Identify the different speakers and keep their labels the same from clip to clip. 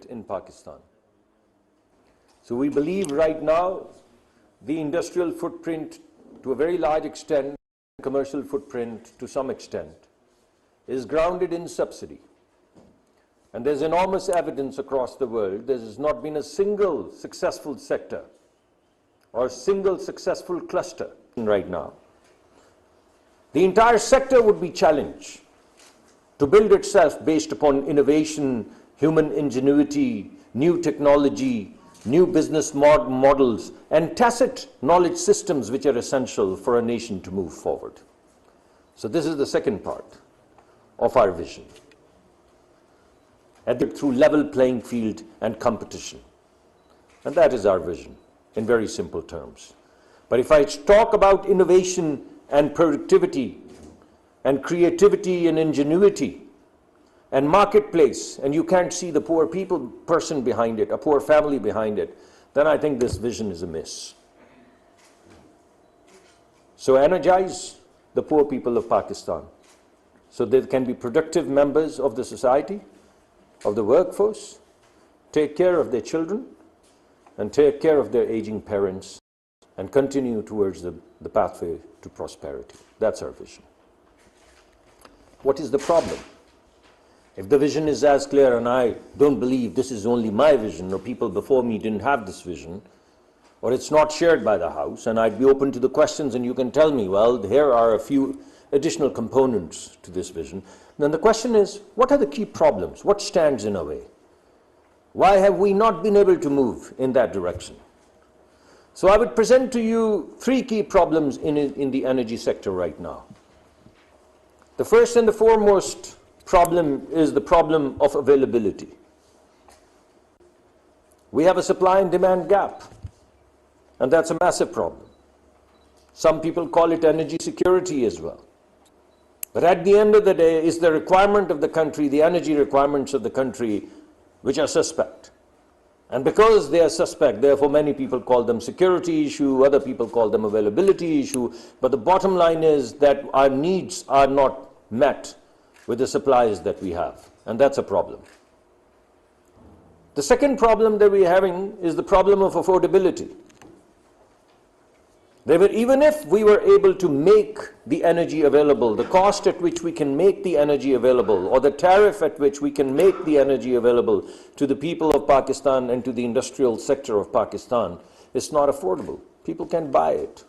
Speaker 1: in Pakistan. So we believe right now the industrial footprint to a very large extent, commercial footprint to some extent, is grounded in subsidy. And there's enormous evidence across the world. There has not been a single successful sector or a single successful cluster right now. The entire sector would be challenged to build itself based upon innovation, human ingenuity, new technology, new business models, and tacit knowledge systems which are essential for a nation to move forward. So this is the second part of our vision. Through level playing field and competition. And that is our vision in very simple terms. But if I talk about innovation and productivity and creativity and ingenuity and marketplace, and you can't see the poor person behind it, a poor family behind it, then I think this vision is amiss. So energize the poor people of Pakistan so they can be productive members of the society, of the workforce, take care of their children, and take care of their aging parents, and continue towards the pathway to prosperity. That's our vision. What is the problem? If the vision is as clear, and I don't believe this is only my vision, or people before me didn't have this vision, or it's not shared by the House, and I'd be open to the questions and you can tell me, well, here are a few additional components to this vision. Then the question is, what are the key problems? What stands in our way? Why have we not been able to move in that direction? So I would present to you three key problems in the energy sector right now. The first and the foremost problem is the problem of availability. We have a supply and demand gap, and that's a massive problem. Some people call it energy security as well. But at the end of the day, is the requirement of the country, the energy requirements of the country, which are suspect. And because they are suspect, therefore many people call them security issue, other people call them availability issue. But the bottom line is that our needs are not met with the supplies that we have. And that's a problem. The second problem that we're having is the problem of affordability. Even if we were able to make the energy available, the cost at which we can make the energy available, or the tariff at which we can make the energy available to the people of Pakistan and to the industrial sector of Pakistan, it's not affordable. People can't buy it.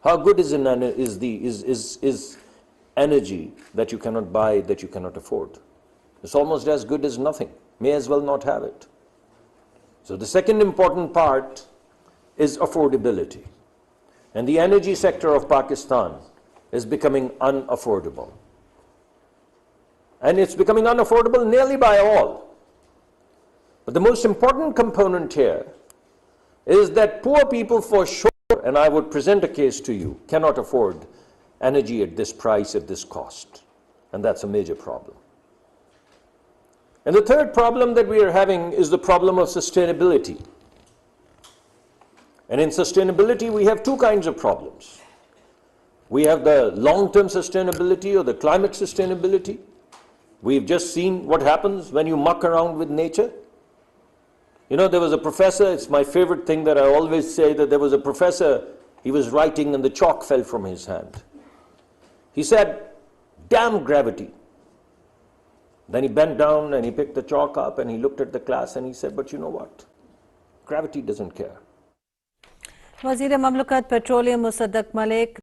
Speaker 1: How good is energy that you cannot buy, that you cannot afford? It's almost as good as nothing. May as well not have it. So the second important part is affordability. And the energy sector of Pakistan is becoming unaffordable. And it's becoming unaffordable nearly by all. But the most important component here is that poor people for sure, and I would present a case to you, cannot afford energy at this price, at this cost. And that's a major problem. And the third problem that we are having is the problem of sustainability. And in sustainability, we have two kinds of problems. We have the long-term sustainability or the climate sustainability. We've just seen what happens when you muck around with nature. You know, there was a professor, it's my favorite thing that I always say, that there was a professor, he was writing and the chalk fell from his hand. He said, "Damn gravity." Then he bent down and he picked the chalk up and he looked at the class and he said, "But you know what? Gravity doesn't care."
Speaker 2: Wazir ममलकत petroleum मुसद्दक़ Malik